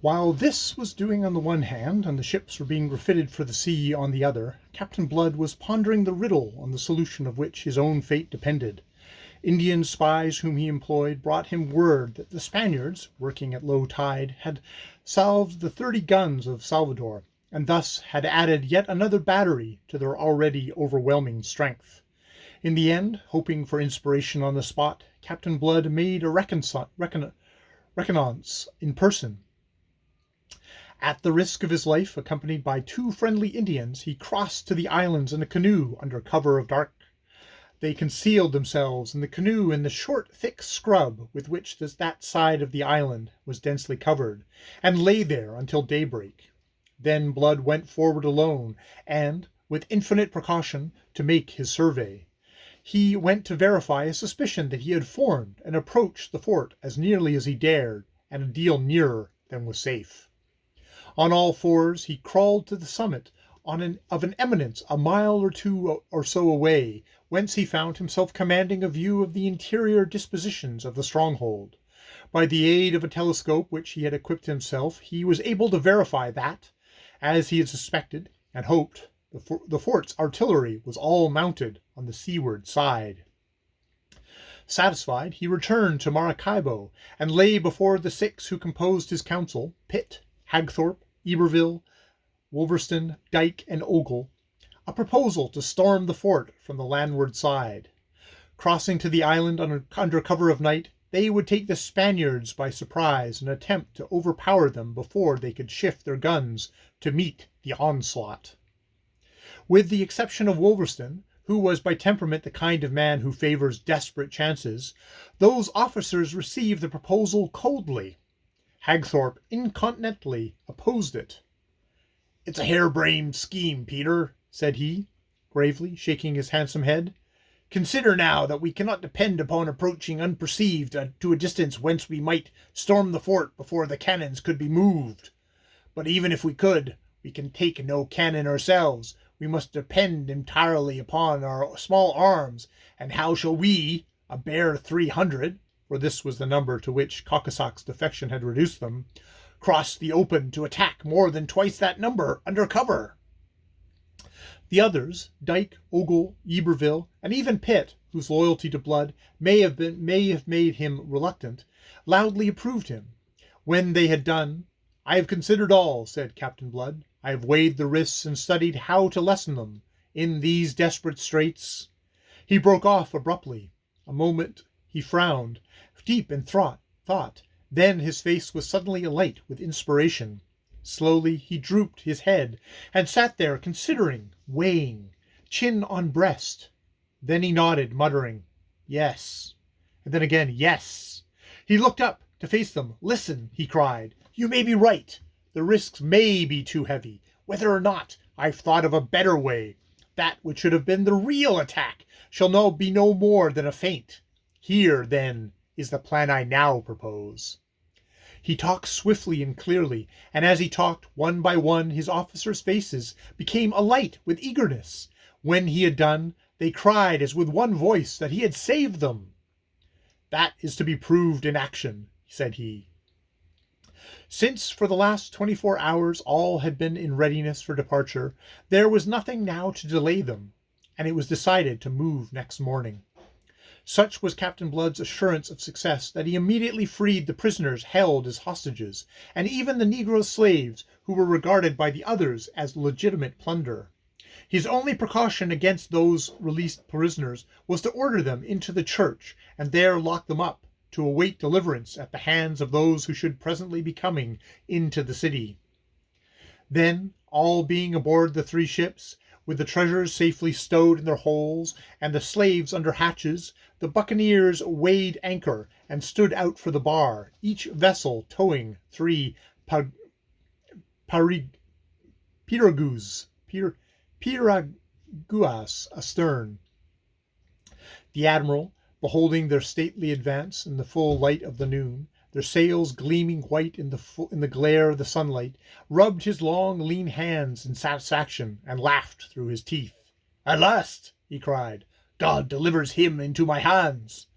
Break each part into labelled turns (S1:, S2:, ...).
S1: While this was doing on the one hand, and the ships were being refitted for the sea on the other, Captain Blood was pondering the riddle on the solution of which his own fate depended. Indian spies whom he employed brought him word that the Spaniards, working at low tide, had salved the 30 guns of Salvador, and thus had added yet another battery to their already overwhelming strength. In the end, hoping for inspiration on the spot, Captain Blood made a reconnaissance in person. At the risk of his life, accompanied by 2 friendly Indians, he crossed to the islands in a canoe under cover of dark. They concealed themselves in the canoe in the short, thick scrub with which that side of the island was densely covered, and lay there until daybreak. Then Blood went forward alone, and, with infinite precaution, to make his survey. He went to verify a suspicion that he had formed, and approached the fort as nearly as he dared, and a deal nearer than was safe. On all fours he crawled to the summit of an eminence a mile or 2 or so away, whence he found himself commanding a view of the interior dispositions of the stronghold. By the aid of a telescope which he had equipped himself, he was able to verify that, as he had suspected and hoped, the fort's artillery was all mounted on the seaward side. Satisfied, he returned to Maracaibo, and lay before the 6 who composed his council, Pitt, Hagthorpe, Iberville, Wolverston, Dyke, and Ogle, a proposal to storm the fort from the landward side. Crossing to the island under cover of night, they would take the Spaniards by surprise and attempt to overpower them before they could shift their guns to meet the onslaught. With the exception of Wolverston, who was by temperament the kind of man who favors desperate chances, those officers received the proposal coldly. Hagthorpe incontinently opposed it. "It's a harebrained scheme, Peter," said he, gravely shaking his handsome head. "Consider now that we cannot depend upon approaching unperceived to a distance whence we might storm the fort before the cannons could be moved. But even if we could, we can take no cannon ourselves. We must depend entirely upon our small arms, and how shall we, a bare 300, for this was the number to which Cockassock's defection had reduced them, cross the open to attack more than twice that number under cover?" The others, Dyke, Ogle, Iberville, and even Pitt, whose loyalty to Blood may have made him reluctant, loudly approved him. When they had done, "I have considered all," said Captain Blood. "I have weighed the risks and studied how to lessen them. In these desperate straits—" He broke off abruptly. A moment he frowned, deep in thought. Then his face was suddenly alight with inspiration. Slowly he drooped his head and sat there considering, weighing, chin on breast. Then he nodded, muttering, "Yes," and then again, "Yes." He looked up to face them. "Listen," he cried. "You may be right. The risks may be too heavy. Whether or not, I've thought of a better way. That which should have been the real attack shall now be no more than a feint. Here, then, is the plan I now propose." He talked swiftly and clearly, and as he talked, one by one, his officers' faces became alight with eagerness. When he had done, they cried as with one voice that he had saved them. "That is to be proved in action," said he. Since for the last 24 hours all had been in readiness for departure, there was nothing now to delay them, and it was decided to move next morning. Such was Captain Blood's assurance of success that he immediately freed the prisoners held as hostages, and even the negro slaves who were regarded by the others as legitimate plunder. His only precaution against those released prisoners was to order them into the church, and there lock them up, to await deliverance at the hands of those who should presently be coming into the city. Then, all being aboard the 3 ships, with the treasures safely stowed in their holes, and the slaves under hatches, the buccaneers weighed anchor and stood out for the bar, each vessel towing 3 piraguas astern. The admiral, beholding their stately advance in the full light of the noon, their sails gleaming white in the glare of the sunlight, rubbed his long, lean hands in satisfaction and laughed through his teeth. "At last," he cried, "God delivers him into my hands."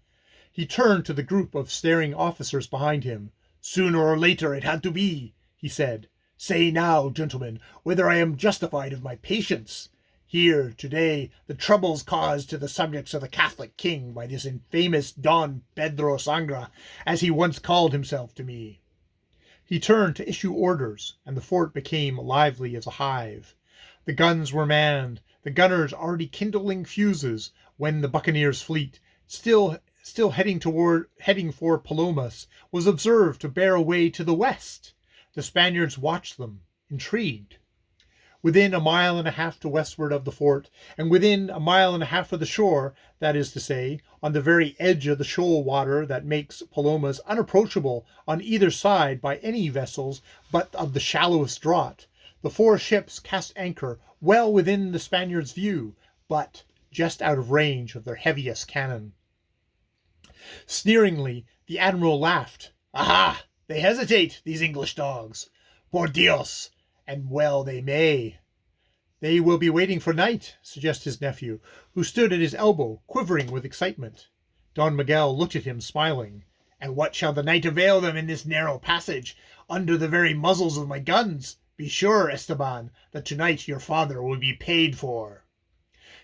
S1: He turned to the group of staring officers behind him. "Sooner or later it had to be. he said. "Say now, gentlemen, whether I am justified of my patience. Here, today, the troubles caused to the subjects of the Catholic king by this infamous Don Pedro Sangra, as he once called himself to me." He turned to issue orders, and the fort became lively as a hive. The guns were manned, the gunners already kindling fuses, when the buccaneers' fleet, still heading for Palomas, was observed to bear away to the west. The Spaniards watched them, intrigued. Within a mile and a half to westward of the fort, and within a mile and a half of the shore, that is to say, on the very edge of the shoal water that makes Palomas unapproachable on either side by any vessels but of the shallowest draught, the 4 ships cast anchor well within the Spaniards' view, but just out of range of their heaviest cannon. Sneeringly, the admiral laughed. "Aha! They hesitate, these English dogs. Por Dios! And well they may." "They will be waiting for night," suggested his nephew, who stood at his elbow, quivering with excitement. Don Miguel looked at him, smiling. "And what shall the night avail them in this narrow passage, under the very muzzles of my guns? Be sure, Esteban, that tonight your father will be paid for."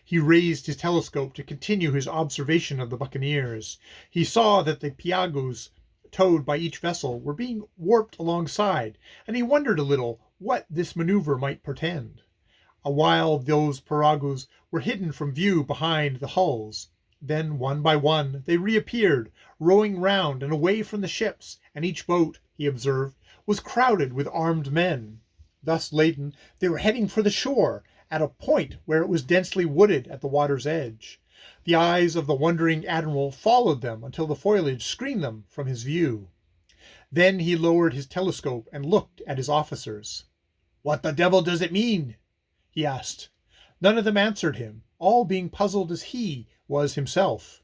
S1: He raised his telescope to continue his observation of the buccaneers. He saw that the piagos towed by each vessel were being warped alongside, and he wondered a little what this maneuver might portend. A while those pirogues were hidden from view behind the hulls. Then, one by one, they reappeared, rowing round and away from the ships, and each boat, he observed, was crowded with armed men. Thus laden, they were heading for the shore, at a point where it was densely wooded at the water's edge. The eyes of the wondering admiral followed them until the foliage screened them from his view. Then he lowered his telescope and looked at his officers. "What the devil does it mean?" he asked. None of them answered him, all being puzzled as he was himself.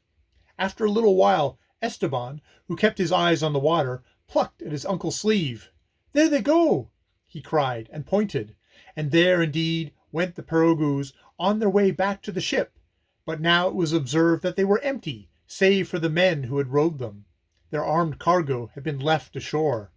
S1: After a little while, Esteban, who kept his eyes on the water, plucked at his uncle's sleeve. "There they go!" he cried, and pointed. And there indeed went the pirogues on their way back to the ship, but now it was observed that they were empty, save for the men who had rowed them. Their armed cargo had been left ashore.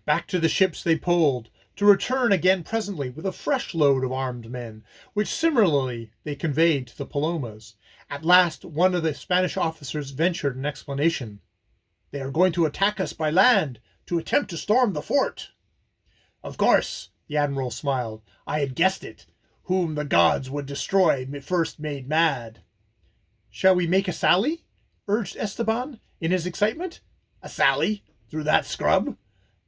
S1: Back to the ships they pulled, to return again presently with a fresh load of armed men, which similarly they conveyed to the Palomas. At last one of the Spanish officers ventured an explanation. "They are going to attack us by land, to attempt to storm the fort." "Of course," the admiral smiled. "I had guessed it. Whom the gods would destroy first made mad." "Shall we make a sally?" urged Esteban, in his excitement. "A sally? Through that scrub?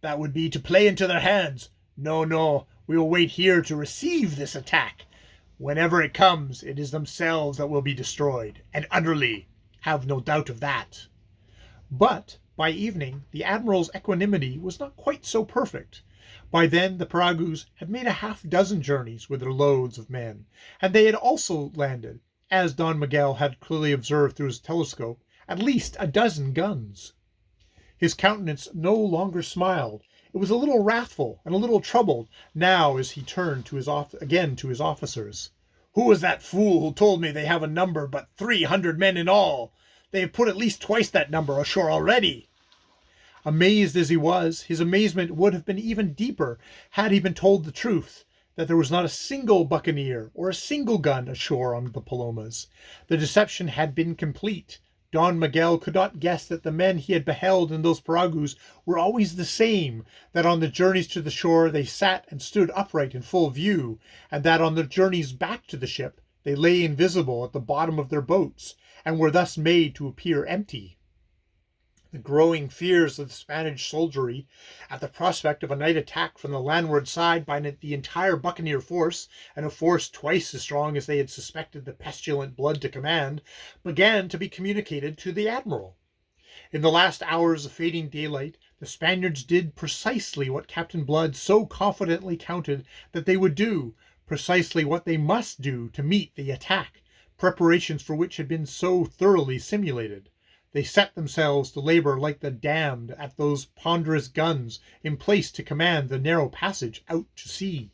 S1: That would be to play into their hands. No, no, we will wait here to receive this attack. Whenever it comes, it is themselves that will be destroyed, and utterly. Have no doubt of that." But by evening the admiral's equanimity was not quite so perfect. By then the pirogues had made a half-dozen journeys with their loads of men, and they had also landed, as Don Miguel had clearly observed through his telescope, at least a dozen guns. His countenance no longer smiled. It was a little wrathful and a little troubled now as he turned again to his officers. "Who was that fool who told me they have a number but 300 men in all? They have put at least twice that number ashore already." Amazed as he was, his amazement would have been even deeper had he been told the truth, that there was not a single buccaneer or a single gun ashore on the Palomas. The deception had been complete. Don Miguel could not guess that the men he had beheld in those pirogues were always the same, that on the journeys to the shore they sat and stood upright in full view, and that on the journeys back to the ship they lay invisible at the bottom of their boats, and were thus made to appear empty. The growing fears of the Spanish soldiery at the prospect of a night attack from the landward side by the entire buccaneer force, and a force twice as strong as they had suspected the pestilent Blood to command, began to be communicated to the admiral. In the last hours of fading daylight, the Spaniards did precisely what Captain Blood so confidently counted that they would do, precisely what they must do to meet the attack, preparations for which had been so thoroughly simulated. They set themselves to labor like the damned at those ponderous guns in place to command the narrow passage out to sea.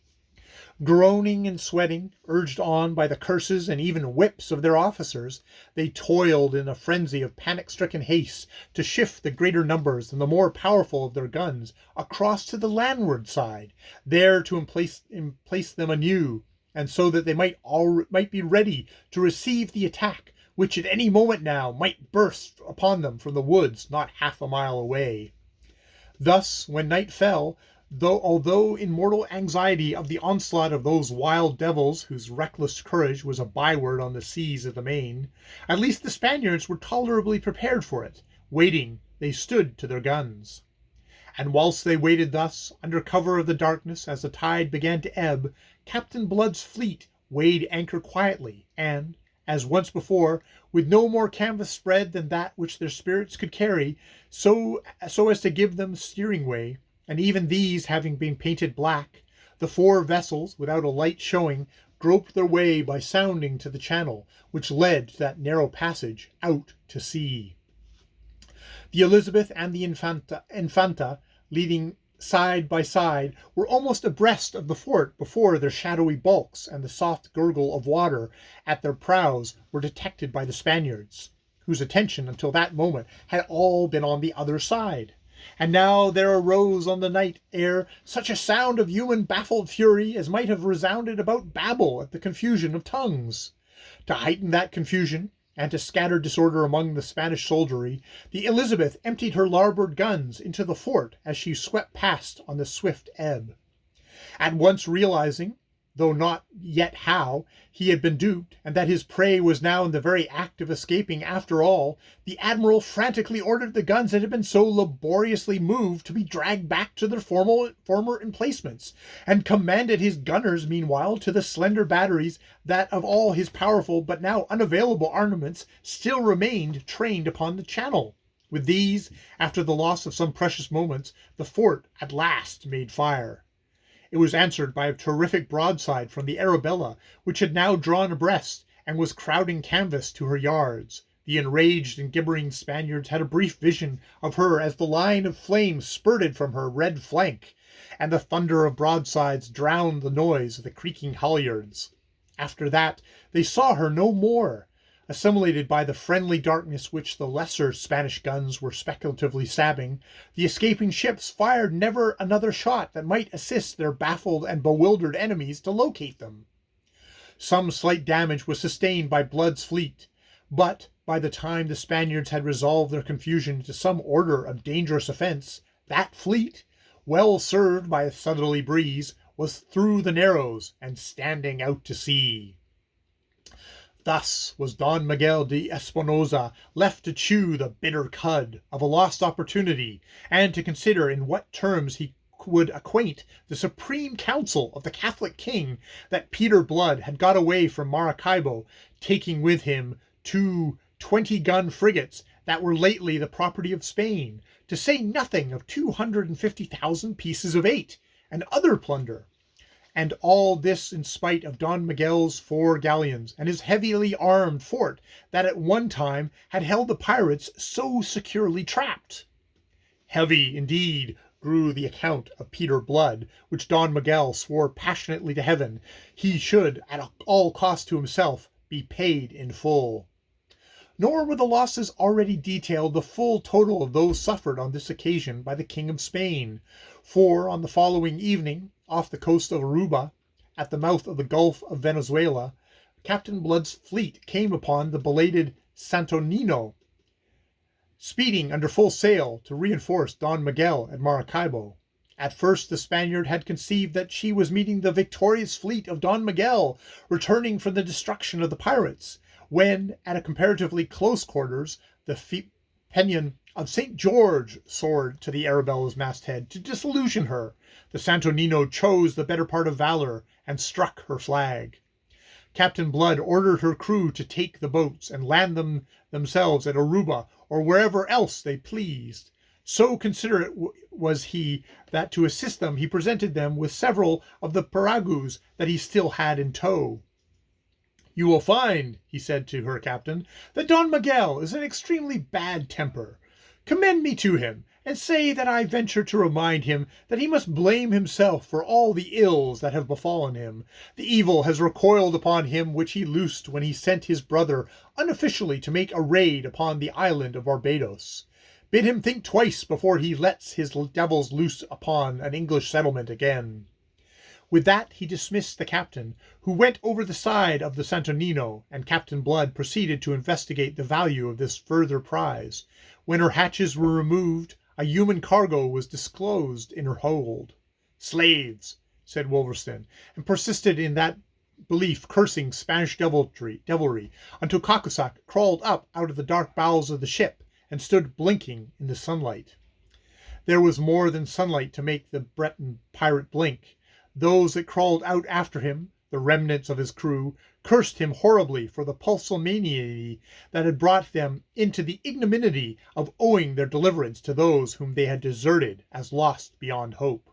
S1: Groaning and sweating, urged on by the curses and even whips of their officers, they toiled in a frenzy of panic-stricken haste to shift the greater numbers and the more powerful of their guns across to the landward side, there to emplace them anew, and so that they might be ready to receive the attack, which at any moment now might burst upon them from the woods not half a mile away. Thus, when night fell, although in mortal anxiety of the onslaught of those wild devils whose reckless courage was a byword on the seas of the main, at least the Spaniards were tolerably prepared for it. Waiting, they stood to their guns. And whilst they waited thus, under cover of the darkness, as the tide began to ebb, Captain Blood's fleet weighed anchor quietly, and, as once before, with no more canvas spread than that which their spirits could carry, so as to give them steering way, and even these having been painted black, the 4 vessels, without a light showing, groped their way by sounding to the channel, which led to that narrow passage out to sea. The Elizabeth and the Infanta, leading side by side, were almost abreast of the fort before their shadowy bulks and the soft gurgle of water at their prows were detected by the Spaniards, whose attention until that moment had all been on the other side. And now there arose on the night air such a sound of human baffled fury as might have resounded about Babel at the confusion of tongues. To heighten that confusion, and to scatter disorder among the Spanish soldiery, the Elizabeth emptied her larboard guns into the fort as she swept past on the swift ebb. At once realizing, though not yet how, he had been duped, and that his prey was now in the very act of escaping after all, the admiral frantically ordered the guns that had been so laboriously moved to be dragged back to their former emplacements, and commanded his gunners meanwhile to the slender batteries that of all his powerful but now unavailable armaments still remained trained upon the channel. With these, after the loss of some precious moments, the fort at last made fire. It was answered by a terrific broadside from the Arabella, which had now drawn abreast, and was crowding canvas to her yards. The enraged and gibbering Spaniards had a brief vision of her as the line of flames spurted from her red flank, and the thunder of broadsides drowned the noise of the creaking halyards. After that, they saw her no more. Assimilated by the friendly darkness which the lesser Spanish guns were speculatively stabbing, the escaping ships fired never another shot that might assist their baffled and bewildered enemies to locate them. Some slight damage was sustained by Blood's fleet, but by the time the Spaniards had resolved their confusion into some order of dangerous offence, that fleet, well served by a southerly breeze, was through the Narrows and standing out to sea. Thus was Don Miguel de Espinosa left to chew the bitter cud of a lost opportunity, and to consider in what terms he would acquaint the Supreme Council of the Catholic King that Peter Blood had got away from Maracaibo, taking with him 2 20-gun frigates that were lately the property of Spain, to say nothing of 250,000 pieces of 8, and other plunder. And all this in spite of Don Miguel's 4 galleons, and his heavily armed fort that at one time had held the pirates so securely trapped. Heavy, indeed, grew the account of Peter Blood, which Don Miguel swore passionately to heaven he should, at all cost to himself, be paid in full. Nor were the losses already detailed the full total of those suffered on this occasion by the King of Spain, for on the following evening, off the coast of Aruba, at the mouth of the Gulf of Venezuela, Captain Blood's fleet came upon the belated Santo Nino, speeding under full sail to reinforce Don Miguel at Maracaibo. At first the Spaniard had conceived that she was meeting the victorious fleet of Don Miguel, returning from the destruction of the pirates, when, at a comparatively close quarters, the pennon of St. George soared to the Arabella's masthead to disillusion her. The Santo Nino chose the better part of valor and struck her flag. Captain Blood ordered her crew to take the boats and land themselves at Aruba or wherever else they pleased. So considerate was he that to assist them he presented them with several of the piragues that he still had in tow. "You will find," he said to her captain, "that Don Miguel is in extremely bad temper. Commend me to him, and say that I venture to remind him that he must blame himself for all the ills that have befallen him. The evil has recoiled upon him which he loosed when he sent his brother unofficially to make a raid upon the island of Barbados. Bid him think twice before he lets his devils loose upon an English settlement again." With that he dismissed the captain, who went over the side of the Santo Nino, and Captain Blood proceeded to investigate the value of this further prize. When her hatches were removed, a human cargo was disclosed in her hold. "Slaves," said Wolverstone, and persisted in that belief, cursing Spanish devilry, until Cockusac crawled up out of the dark bowels of the ship and stood blinking in the sunlight. There was more than sunlight to make the Breton pirate blink. Those that crawled out after him, the remnants of his crew, cursed him horribly for the pusillanimity that had brought them into the ignominy of owing their deliverance to those whom they had deserted as lost beyond hope.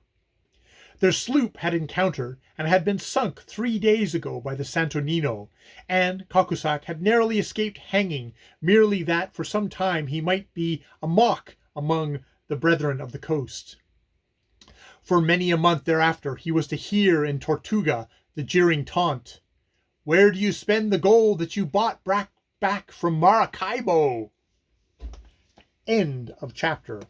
S1: Their sloop had encountered and had been sunk 3 days ago by the Santo Nino, and Cockusac had narrowly escaped hanging, merely that for some time he might be a mock among the brethren of the coast. For many a month thereafter he was to hear in Tortuga the jeering taunt, "Where do you spend the gold that you bought back from Maracaibo?" End of chapter.